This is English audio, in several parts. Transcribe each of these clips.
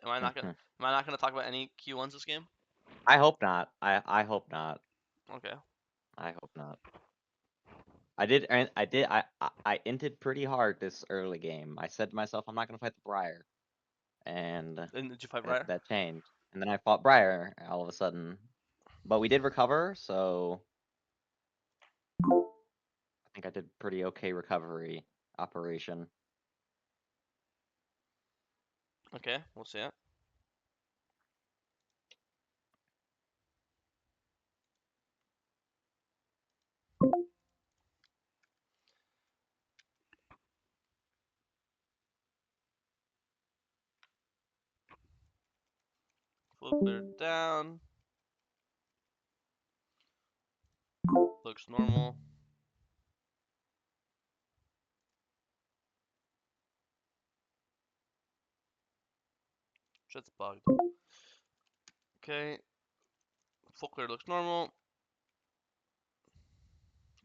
Am I not gonna talk about any Q1s this game? I hope not. I hope not. Okay. I hope not. I inted pretty hard this early game. I said to myself, I'm not gonna fight the Briar, and And did you fight Briar? that changed. And then I fought Briar all of a sudden, but we did recover, so I think I did pretty okay recovery operation. Okay, we'll see it. Flip it down. Looks normal. Shit's bugged. Okay. Full clear looks normal.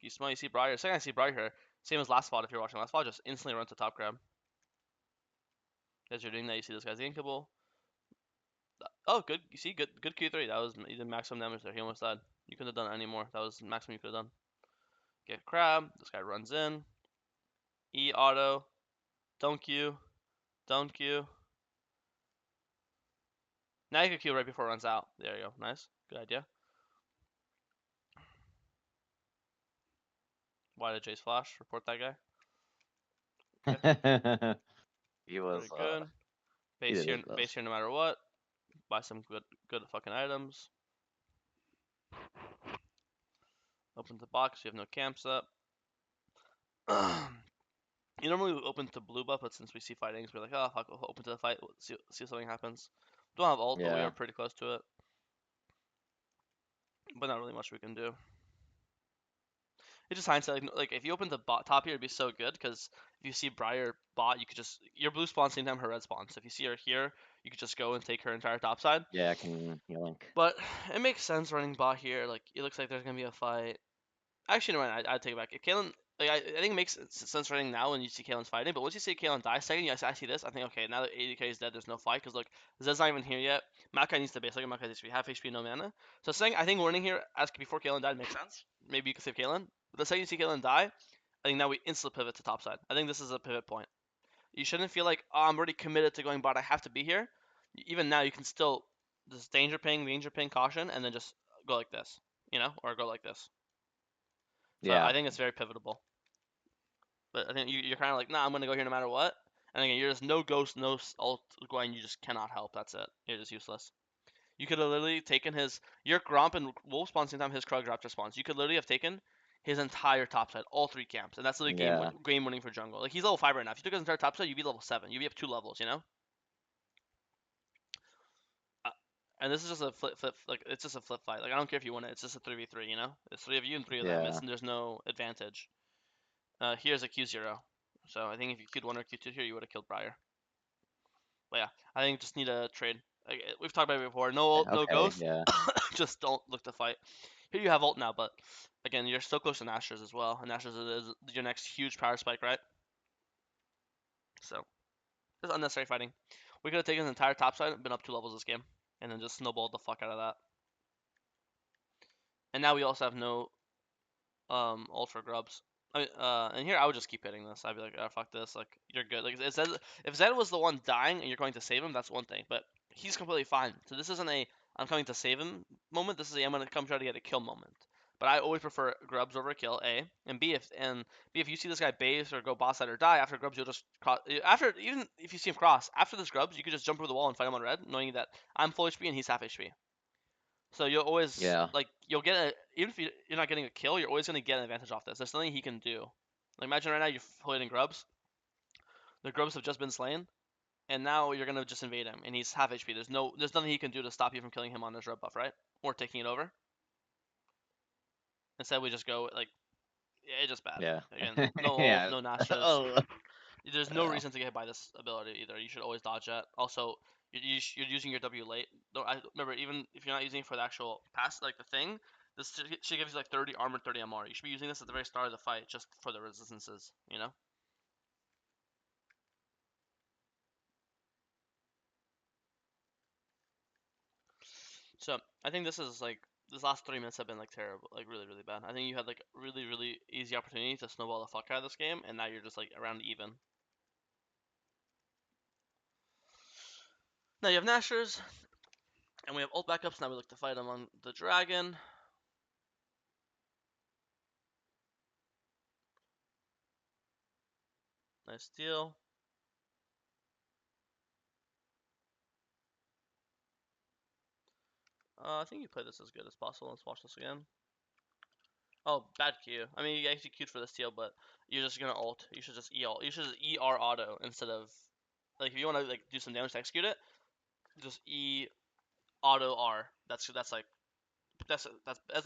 You smell, you see Briar. Second I see Briar here, same as last spot if you're watching last spot, just instantly run to top grab. As you're doing that, you see this guy's inkable. Oh, good. You see, good Q3. That was, you did maximum damage there. He almost died. You couldn't have done any more. That was maximum you could have done. Get crab. This guy runs in. E auto. Don't Q. Don't Q. Now you can Q right before it runs out. There you go. Nice. Good idea. Why did Jace flash? Report that guy. Okay. He was Very good. he Base did here, his base best. here no matter what. Buy some good fucking items. Open the box. You have no camps up. You normally would open to blue buff, but since we see fightings, we're like, oh fuck, we'll open to the fight. We'll see if something happens. Don't have ult, but we are Yeah. pretty close to it. But not really much we can do. It's just hindsight. Like if you open the bot top here, it'd be so good because if you see Briar bot, you could just your blue spawn same time her red spawns. So if you see her here, you could just go and take her entire top side. Yeah, I can link. But it makes sense running bot here. Like it looks like there's gonna be a fight. Actually, no, I'd take it back. If Kalen, like I think it makes sense running now when you see Kalen's fighting. But once you see Kalen die second, I see this. I think okay, now that 80k is dead, there's no fight because look, Zed's not even here yet. Maokai needs to base. Like Maokai needs to be half HP, no mana. So saying I think winning here as before Kalen died makes sense. Maybe you could save Kalen. But the second you see Kalen die, I think now we instantly pivot to top side. I think this is a pivot point. You shouldn't feel like oh, I'm already committed to going bot. I have to be here. Even now, you can still just danger ping, caution, and then just go like this, or go like this. So Yeah. I think it's very pivotal. But I think you're kind of like, nah, I'm gonna go here no matter what. And again, you're just no ghost, no ult Gwen. You just cannot help. That's it. You're just useless. You could have literally taken your Gromp and Wolf spawn same time his Krug Raptor spawns. You could literally have taken his entire top side, all three camps, and that's literally Yeah. game winning for jungle. Like he's level 5 right now. If you took his entire top side, you'd be level 7. You'd be up 2 levels. Uh, and this is just a flip. Like it's just a flip fight. Like I don't care if you win it. It's just a 3v3. It's 3 of you and 3 of them. Yeah. There's no advantage. Here's a Q0. So I think if you Q1 or Q2 here, you would have killed Briar. But yeah, I think just need a trade. Like, we've talked about it before. No ult, no Okay, ghost. yeah. Just don't look to fight. Here you have ult now, but again, you're so close to Nashers as well. And Nashers is your next huge power spike, right? So it's unnecessary fighting. We could have taken the entire top side and been up 2 levels this game, and then just snowballed the fuck out of that. And now we also have no ult for grubs. And here I would just keep hitting this. I'd be like, oh, fuck this. Like, you're good. Like, it says if Zed was the one dying and you're going to save him, that's one thing. But he's completely fine. So this isn't a I'm coming to save him moment. This is a I'm gonna come try to get a kill moment. But I always prefer grubs over kill. A and B if you see this guy base or go boss side or die after grubs, you'll just cross. After even if you see him cross after this grubs, you could just jump over the wall and fight him on red, knowing that I'm full HP and he's half HP. So you'll always Yeah. you'll get a even if you're not getting a kill, you're always gonna get an advantage off this. There's nothing he can do. Like imagine right now you're holding grubs. The grubs have just been slain, and now you're gonna just invade him, and he's half HP. There's nothing he can do to stop you from killing him on his red buff, right? Or taking it over. Instead, we just go like yeah, it's just bad. Yeah. Again, no ult, Yeah. no Nastras. Oh. There's no reason to get hit by this ability either. You should always dodge that. Also, you're using your W late. I remember even if you're not using it for the actual pass, like the thing, this should give you like 30 armor, 30 MR. You should be using this at the very start of the fight just for the resistances. So I think this last 3 minutes have been like terrible, like really really bad. I think you had like really really easy opportunity to snowball the fuck out of this game, and now you're just like around even. Now you have Nashers, and we have ult backups. Now we look to fight them on the dragon. Nice deal. I think you play this as good as possible. Let's watch this again. Oh, bad Q. I mean, you actually queued for the steal, but you're just gonna ult. You should just E ult. You should just ER auto instead of like if you want to like do some damage to execute it, just E auto R. That's not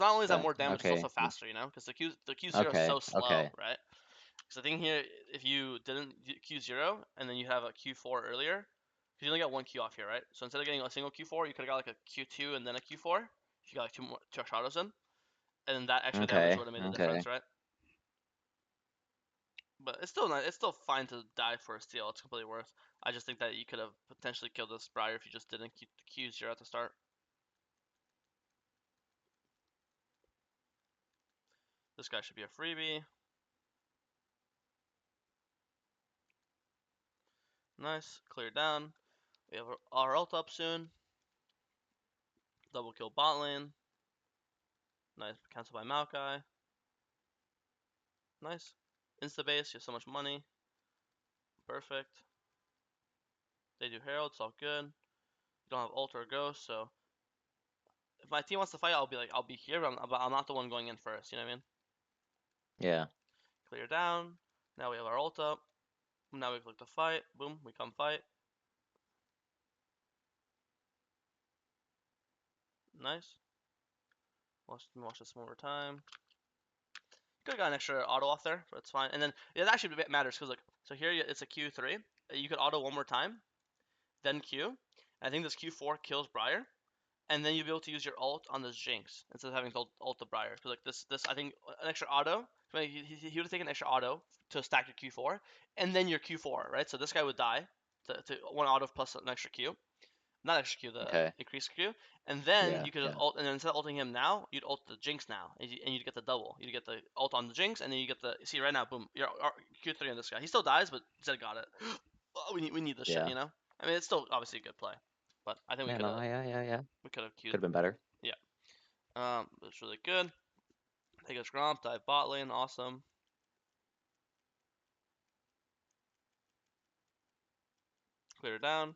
only is that Okay. more damage, it's Okay. also faster, you know, because the Q0 is Okay. so slow, Okay. right? Because the thing here, if you didn't Q0 and then you have a Q4 earlier, because you only got one Q off here, right? So instead of getting a single Q4, you could have got like a Q2 and then a Q4. If you got like two extra autos in, and then that extra damage Okay. would have made the Okay. difference, right? But it's still not. It's still fine to die for a steal. It's completely worth. I just think that you could have potentially killed this Briar if you just didn't Q0 at the start. This guy should be a freebie. Nice. Clear down. We have our ult up soon. Double kill bot lane. Nice. Cancel by Maokai. Nice. Insta base. You have so much money. Perfect. They do Herald. It's all good. You don't have ult or ghost, so if my team wants to fight, I'll be here, but I'm not the one going in first. You know what I mean? Yeah. Clear down. Now we have our ult up. Now we click to fight. Boom. We come fight. Nice. Watch this one more time. Could have got an extra auto off there, but it's fine. And then it actually matters because look, so here it's a Q3. You could auto one more time, then Q. I think this Q4 kills Briar, and then you'll be able to use your ult on this Jinx instead of having to ult the Briar. Because like this I think an extra auto. He would have taken an extra auto to stack your Q4, and then your Q4, right? So this guy would die to one auto plus an extra Q, not extra Q, the Okay. increased Q, and then Yeah. you could just Yeah. ult, and then instead of ulting him now, you'd ult the Jinx now, and you'd get the double. You'd get the ult on the Jinx, and then you get the see right now, boom, your Q3 on this guy. He still dies, but Zed got it. Oh, we need this shit, Yeah. you know. I mean, it's still obviously a good play, but I think Yeah. No. Yeah. Yeah. Yeah. we could have Could queued. have been better. Yeah. That's really good. Take a Gromp, dive bot lane, awesome. Clear it down.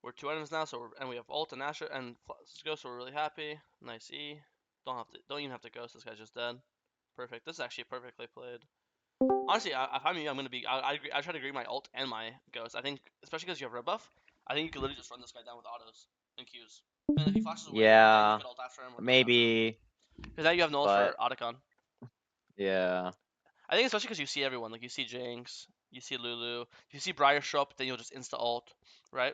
We're 2 items now, and we have ult and Asher and Ghost, so we're really happy. Nice E. Don't even have to ghost. This guy's just dead. Perfect. This is actually perfectly played. Honestly, if I'm you, I'm gonna be. I agree. I try to agree my ult and my ghost. I think, especially because you have red buff, I think you could literally just run this guy down with autos and Qs. And if he flashes away, then you Yeah. could ult after him or ghost after him. Maybe. Because now you have nulls for But Otacon. yeah. I think especially because you see everyone. Like you see Jinx, you see Lulu, if you see Briar show up, then you'll just insta ult, right?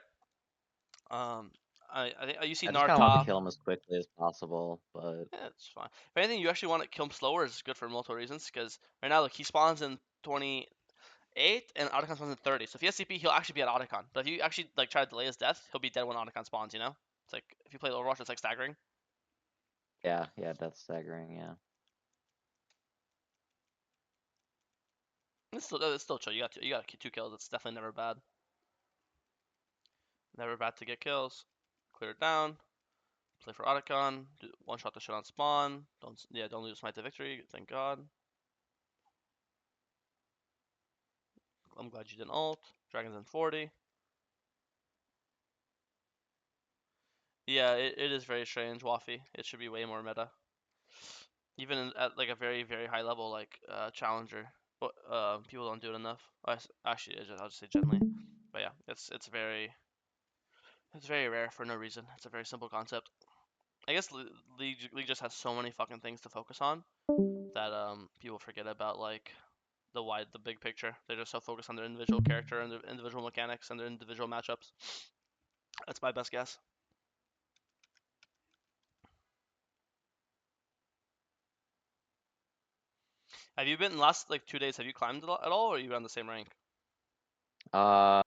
Um, I think you see I just Nar kind of want to top. kill him as quickly as possible. But Yeah, it's fine. If anything, you actually want to kill him slower is good for multiple reasons. Because right now, look, he spawns in 28 and Otacon spawns in 30. So if he has CP, he'll actually be at Otacon. But if you actually like try to delay his death, he'll be dead when Otacon spawns. You know, it's like if you play Overwatch, it's like staggering. yeah. Yeah. That's staggering. Yeah. It's still chill. You got 2 kills. It's definitely never bad. Never bad to get kills. Clear it down. Play for Otacon. One shot the shit on spawn. Don't lose smite to victory. Thank God. I'm glad you didn't ult. Dragon's in 40. Yeah, it is very strange, Waffy. It should be way more meta. Even at like a very very high level like challenger, but people don't do it enough. Actually, I'll just say gently. But yeah, it's very rare for no reason. It's a very simple concept. I guess League just has so many fucking things to focus on that people forget about like the big picture. They're just so focused on their individual character and their individual mechanics and their individual matchups. That's my best guess. Have you been in the last like 2 days? Have you climbed at all, or are you on the same rank? Uh.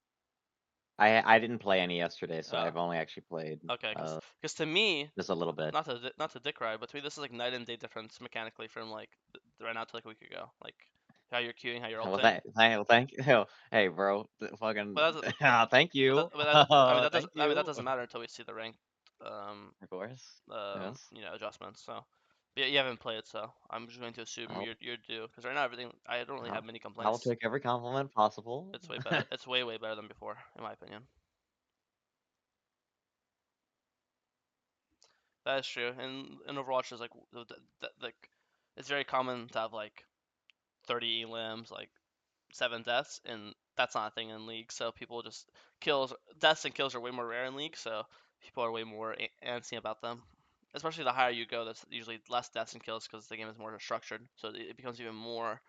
I didn't play any yesterday, so Oh, I've only actually played okay. Cause to me, just a little bit. not to dick ride, but to me this is like night and day difference mechanically from like right now to like a week ago. Like how you're queuing, how you're Well, ulting. thank you. Hey, bro, fucking But that's thank but that, you. but that, I mean Thank that you. doesn't matter until we see the ranked um Of course. Yes. adjustments. So, but yeah, you haven't played, so I'm just going to assume I'll you're due. Because right now everything I don't really have I'll, many I'll complaints. take every compliment possible. It's way better. It's way better than before, in my opinion. That is true. And in Overwatch, there's like like it's very common to have like 30 limbs, like 7 deaths, and that's not a thing in League. So people just deaths and kills are way more rare in League. So people are way more antsy about them. Especially the higher you go, that's usually less deaths and kills because the game is more structured. So it becomes even more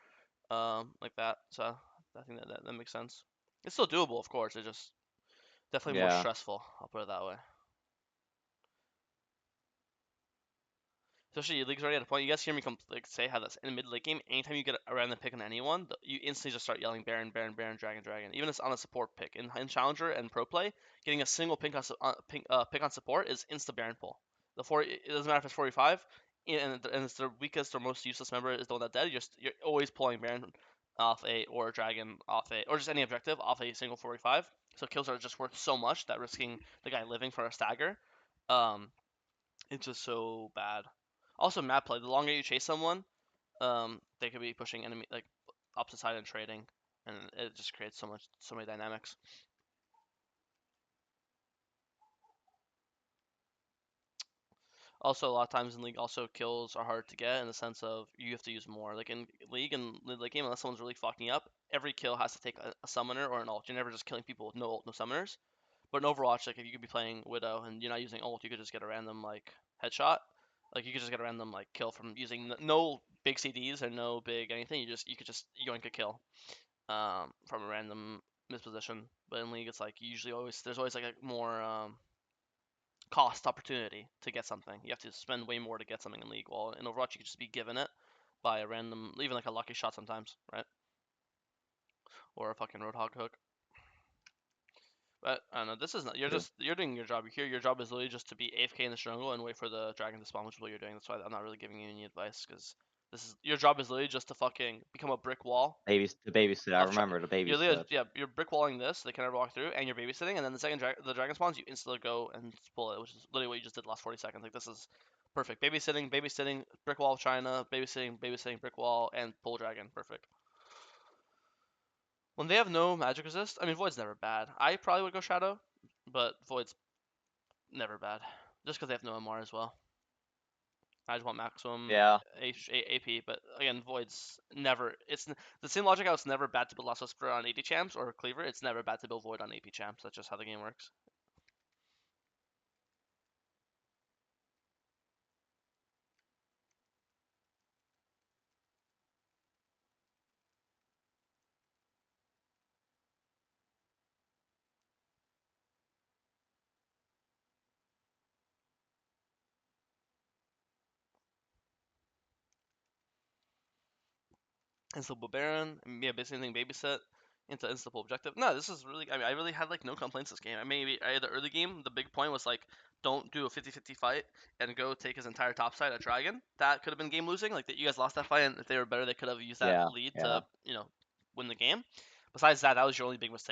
like that. So I think that makes sense. It's still doable, of course. It's just definitely more Yeah. stressful. I'll put it that way. Especially leagues already at a point. You guys hear me like say how that's in mid late game. Anytime you get a random pick on anyone, you instantly just start yelling Baron, Baron, Baron, Dragon, Dragon. Even if it's on a support pick in Challenger and Pro Play, getting a single pick on support is insta Baron pull. The 40, it doesn't matter if it's 45, and it's the weakest or most useless member is the one that dead. You're always pulling Baron off a or Dragon off a or just any objective off a single 45. So kills are just worth so much that risking the guy living for a stagger. Um, it's just so bad. Also, map play. The longer you chase someone, they could be pushing enemy like opposite side and trading, and it just creates so many dynamics. Also, a lot of times in League, also kills are hard to get in the sense of you have to use more. Like in League and late game, unless someone's really fucking up, every kill has to take a summoner or an ult. You're never just killing people with no ult, no summoners. But in Overwatch, like if you could be playing Widow and you're not using ult, you could just get a random like headshot. Like you could just get a random like kill from using no big CDs or no big anything. You could just yoink a kill from a random misposition. But in League, it's like usually always there's always like a more cost opportunity to get something. You have to spend way more to get something in League. While in Overwatch, you could just be given it by a random, even like a lucky shot sometimes, right? Or a fucking Roadhog hook. But I don't know. This is not. True. You're doing your job. Here, your job is literally just to be AFK in the jungle and wait for the dragon to spawn, which is what you're doing. That's why I'm not really giving you any advice because this is your job is literally just to fucking become a brick wall The babysit. I of remember the you're literally, babysit. yeah, you're brick walling this. So they can never walk through, and you're babysitting, and then the second the dragon spawns, you instantly go and pull it, which is literally what you just did the last 40 seconds. Like this is perfect. Babysitting, brick wall of China, babysitting, brick wall, and pull dragon. Perfect. When they have no magic resist, I mean Void's never bad. I probably would go Shadow, but Void's never bad, just because they have no MR as well. I just want maximum Yeah. AP, but again, Void's never. It's the same logic how it's never bad to build Last Whisper on AD champs or Cleaver. It's never bad to build Void on AP champs. That's just how the game works. Instable Baron, yeah, basically anything babysit into instable objective. No, this is really. I mean, I really had like no complaints this game. I maybe I had the early game. The big point was like, don't do a 50-50 fight and go take his entire top side at Dragon. That could have been game losing. Like that, you guys lost that fight, and if they were better, they could have used that Yeah. lead Yeah. to win the game. Besides that, that was your only big mistake.